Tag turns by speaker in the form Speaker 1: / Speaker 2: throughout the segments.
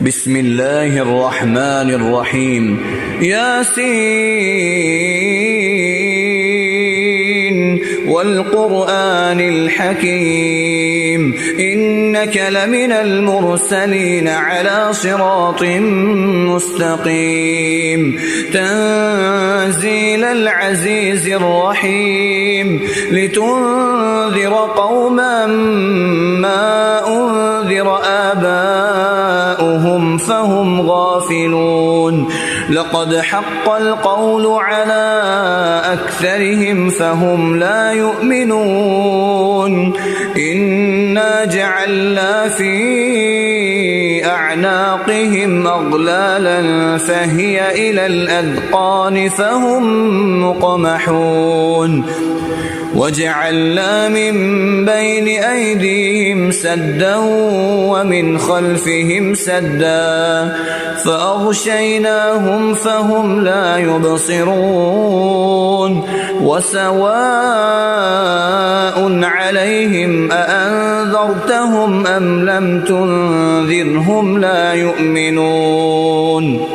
Speaker 1: بسم الله الرحمن الرحيم ياسين والقرآن الحكيم إنك لمن المرسلين على صراط مستقيم تنزيل العزيز الرحيم لتنذر قوما ما أنذر آباؤهم فهم غافلون لقد حق القول على أكثرهم فهم لا يؤمنون إنا جعلنا في أعناقهم أغلالا فهي إلى الأذقان فهم مقمحون وجعلنا من بين أيديهم سدا ومن خلفهم سدا فأغشيناهم فهم لا يبصرون وسواء عليهم أأنذرتهم أم لم تنذرهم لا يؤمنون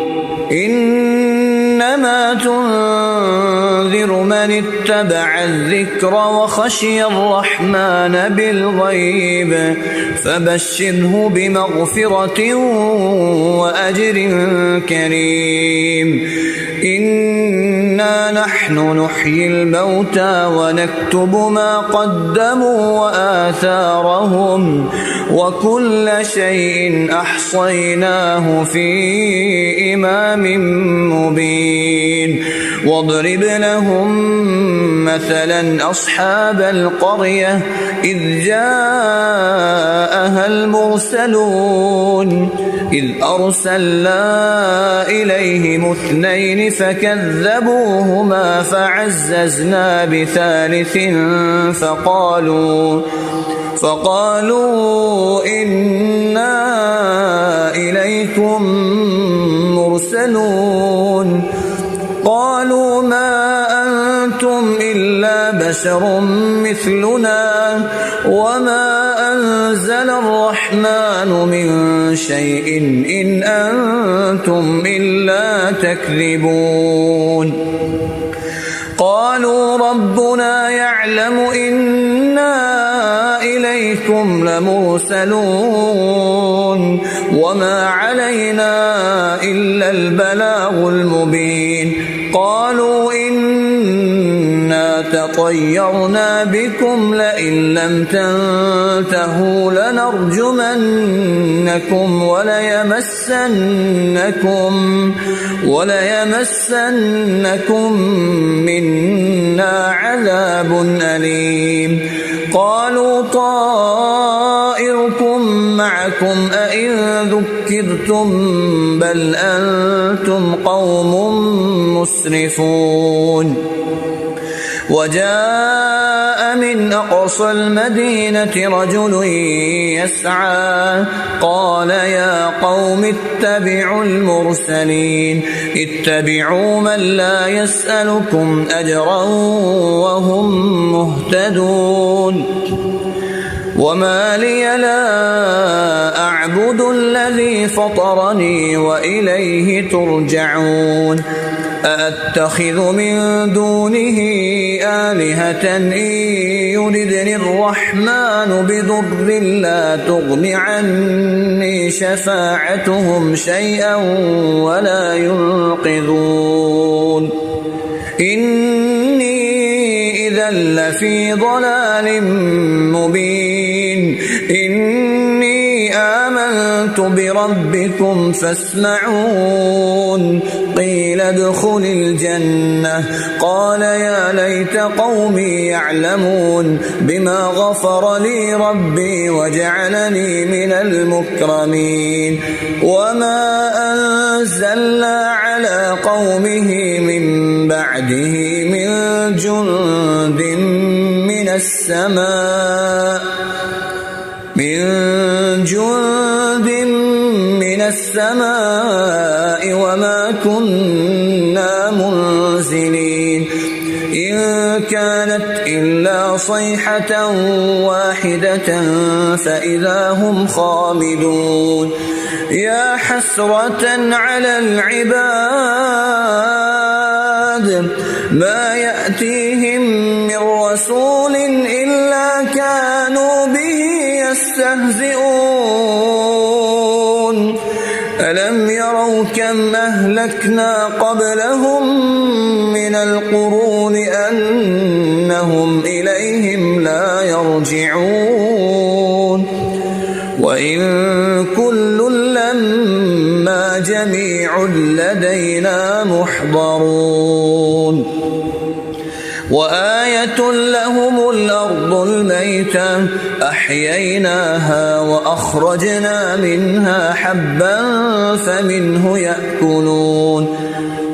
Speaker 1: إنما تنذر من اتبع الذكر وخشي الرحمن بالغيب فبشره بمغفرة وأجر كريم إنا نحن نحيي الموتى ونكتب ما قدموا وآثارهم وكل شيء أحصيناه في إمام مبين واضرب لهم مثلا أصحاب القرية إذ جاءها المرسلون إذ أرسلنا إليهم اثنين فكذبوهما فعززنا بثالث فقالوا إنا إليكم مرسلون قالوا ما أنتم إلا بشر مثلنا وما أنزل الرحمن من شيء إن أنتم إلا تكذبون قالوا ربنا يعلم إنا إليكم لمرسلون وما علينا إلا البلاغ المبين قالوا إنا تطيرنا بكم لئن لم تنتهوا لنرجمنكم وليمسنكم منا عذاب أليم قالوا طائركم معكم أئن ذكرتم بل أنتم قوم مسرفون وجاء من أقصى المدينة رجل يسعى قال يا قوم اتبعوا المرسلين اتبعوا من لا يسألكم أجرا وهم مهتدون وما لي لا أعبد الذي فطرني وإليه ترجعون أأتخذ من دونه آلهة إن يردني الرحمن بضر لا تغن عني شفاعتهم شيئا ولا ينقذون إني إذا لفي ضلال مبين إني آمنت بربكم فاسمعون قيل ادخل الجنة قال يا ليت قومي يعلمون بما غفر لي ربي وجعلني من المكرمين وما أنزلنا على قومه من بعده من جند من السماء وما كنا منزلين إن كانت إلا صيحة واحدة فإذا هم خامدون يا حسرة على العباد ما يأتيهم من رسول إلا كانوا به يستهزئون ألم يروا كم أهلكنا قبلهم من القرون أنهم إليهم لا يرجعون وإن كل لما جميع لدينا محضرون وآية لهم الأرض الميتة أحييناها وأخرجنا منها حبا فمنه يأكلون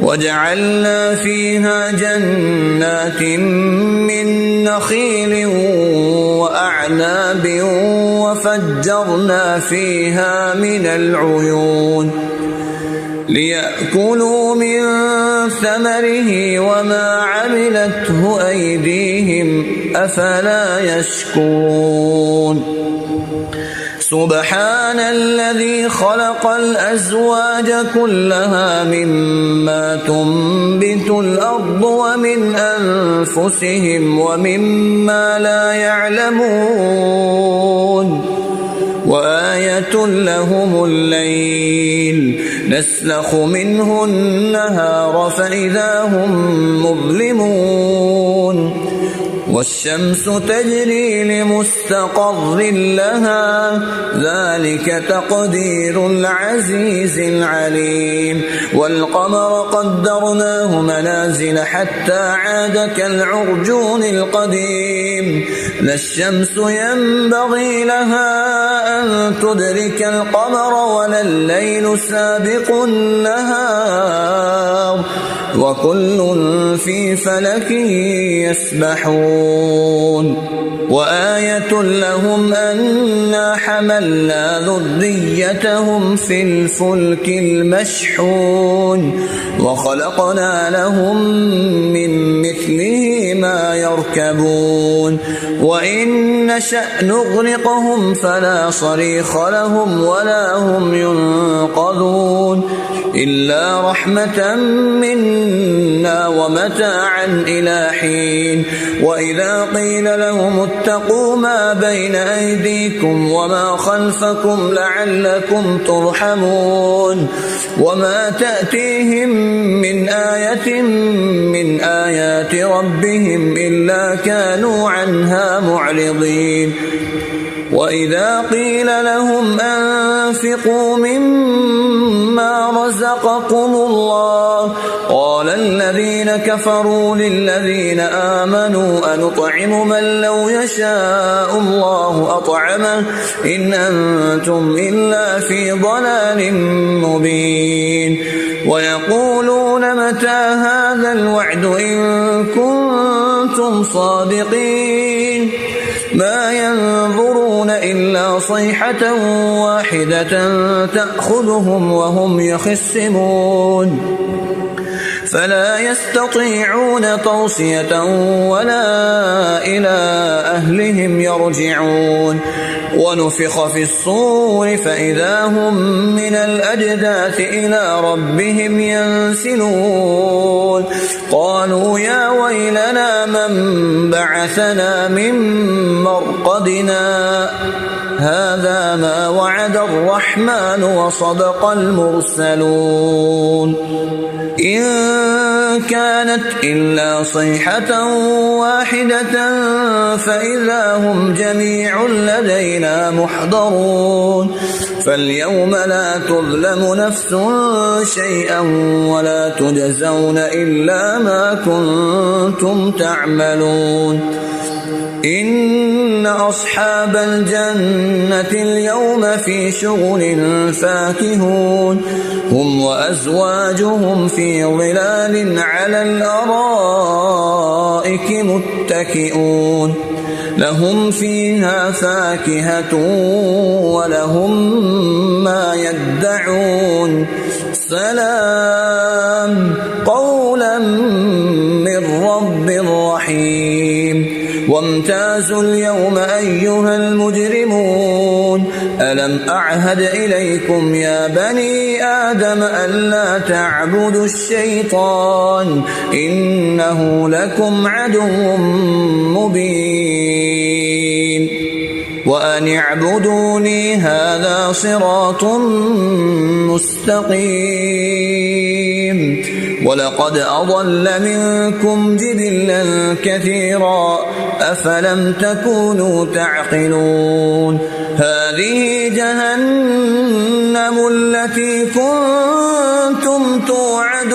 Speaker 1: وجعلنا فيها جنات من نخيل وأعناب وفجرنا فيها من العيون ليأكلوا من ثمره وما عملته أيديهم أفلا يشكرون سبحان الذي خلق الأزواج كلها مما تنبت الأرض ومن أنفسهم ومما لا يعلمون وآية لهم الليل نسلخ منه النهار فإذا هم مظلمون والشمس تجري لمستقر لها ذلك تقدير العزيز العليم والقمر قدرناه منازل حتى عاد كالعرجون القديم لا الشمس ينبغي لها أن تدرك القمر ولا الليل سابق النهار وكل في فلك يسبحون وآية لهم أنا حملنا ذريتهم في الفلك المشحون وخلقنا لهم من مثله ما يركبون وإن نشأ نغرقهم فلا صريخ لهم ولا هم ينقذون إلا رحمة منا ومتاعا إلى حين وإذا قيل لهم اتقوا ما بين أيديكم وما خلفكم لعلكم ترحمون وما تأتيهم من آية من آيات ربهم إلا كانوا عنها معرضين وإذا قيل لهم أنفقوا مما رزقكم الله قال الذين كفروا للذين آمنوا أنطعم من لو يشاء الله أطعمه إن أنتم إلا في ضلال مبين ويقولون متى هذا الوعد إن كنتم صادقين ما ينظرون إلا صيحة واحدة تأخذهم وهم يخصمون فلا يستطيعون توصية ولا إلى أهلهم يرجعون ونفخ في الصور فإذا هم من الأجداث إلى ربهم ينسلون قالوا يا ويلنا من بعثنا من مرقدنا هذا ما وعد الرحمن وصدق المرسلون إن كانت إلا صيحة واحدة فإذا هم جميع لدينا محضرون فاليوم لا تظلم نفس شيئا ولا تجزون إلا ما كنتم تعملون إن أصحاب الجنة اليوم في شغل فاكهون هم وأزواجهم في ظلال على الأرائك متكئون لهم فيها فاكهة ولهم ما يدعون سلام قولا من رب رحيم وامتازوا اليوم أيها المجرمون ألم أعهد إليكم يا بني آدم ألا تعبدوا الشيطان إنه لكم عدو مبين وأن اعبدوني هذا صراط مستقيم ولقد أضل منكم جبلا كثيرا أفلم تكونوا تعقلون هذه جهنم التي كنتم توعدون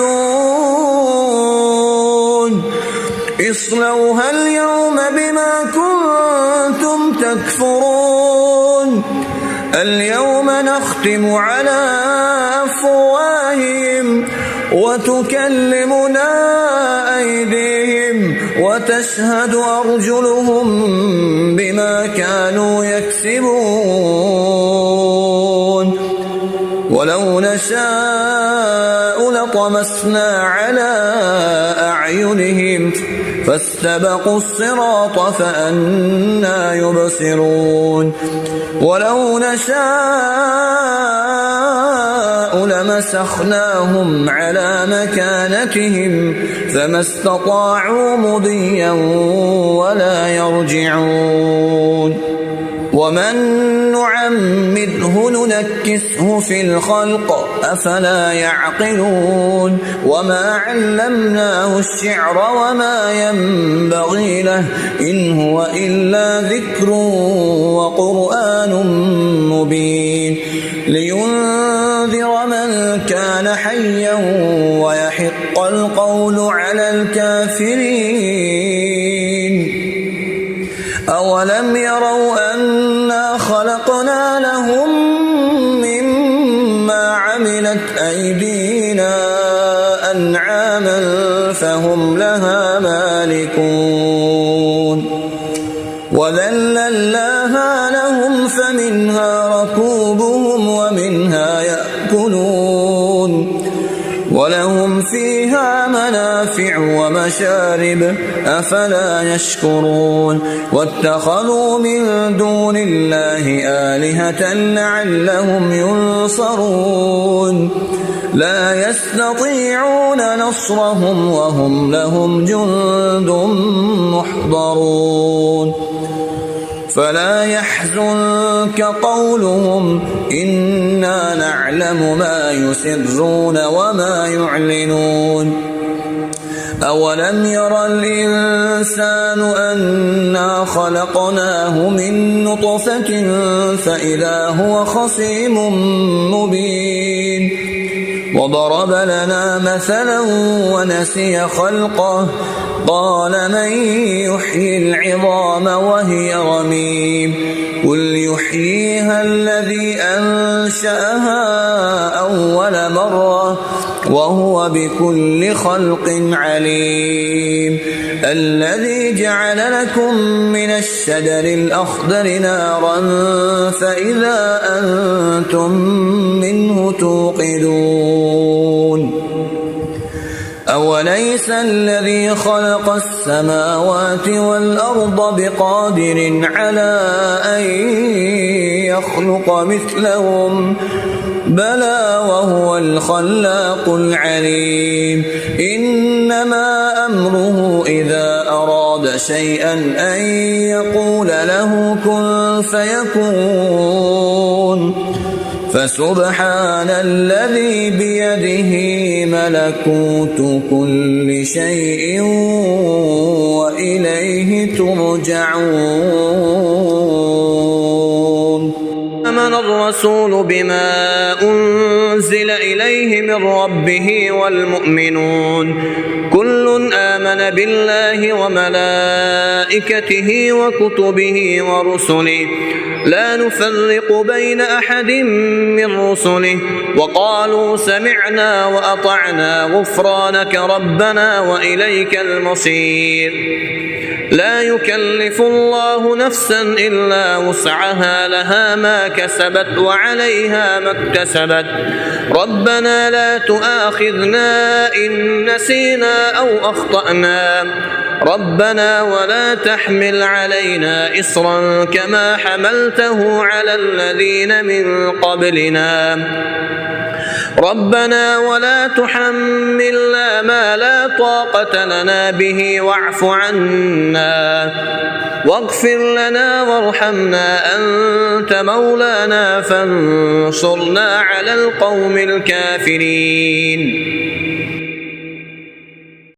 Speaker 1: اصلوها اليوم بما كنتم تكفرون اليوم نختم على أفواههم وتكلمنا أيديهم وتشهد أرجلهم بما كانوا يكسبون ولو نشاء لطمسنا على أعينهم فاستبقوا الصراط فأنى يبصرون ولو نشاء لمسخناهم على مكانتهم فما استطاعوا مضيا ولا يرجعون ومن نعمره ننكسه في الخلق أفلا يعقلون وما علمناه الشعر وما ينبغي له إن هو إلا ذكر وقرآن مبين لينذر من كان حيا ويحق القول على الكافرين أولم يروا أنا خلقنا لهم مما عملت أيدينا أنعاما فهم لها مالكون وذللناها لهم فمنها ركوبهم ومنها يأكلون ولهم فيها منافع ومشارب أفلا يشكرون واتخذوا من دون الله آلهة لعلهم ينصرون لا يستطيعون نصرهم وهم لهم جند محضرون فلا يحزنك قولهم إنا نعلم ما يسرون وما يعلنون أولم ير الإنسان أنا خلقناه من نطفة فإذا هو خصيم مبين وضرب لنا مثلا ونسي خلقه قال من يحيي العظام وهي رميم قل يحييها الذي أنشأها أول مرة وهو بكل خلق عليم الذي جعل لكم من الشجر الأخضر نارا فإذا أنتم منه توقدون أوليس الذي خلق السماوات والأرض بقادر على أن يخلق مثلهم بلى وهو الخلاق العليم إنما أمره إذا أراد شيئا أن يقول له كن فيكون فسبحان الذي بيده ملكوت كل شيء وإليه ترجعون آمن الرسول بما أنزل إليه من ربه والمؤمنون كل آمن بالله وملائكته وكتبه ورسله لا نفرق بين أحد من رسله وقالوا سمعنا وأطعنا غفرانك ربنا وإليك المصير لا يكلف الله نفسا إلا وسعها لها ما كسبت وعليها ما اكتسبت ربنا لا تؤاخذنا إن نسينا أو أخطأنا ربنا ولا تحمل علينا إصرا كما حملته على الذين من قبلنا ربنا ولا تحملنا ما لا طاقة لنا به واعف عنا واغفر لنا وارحمنا أنت مولانا فانصرنا على القوم الكافرين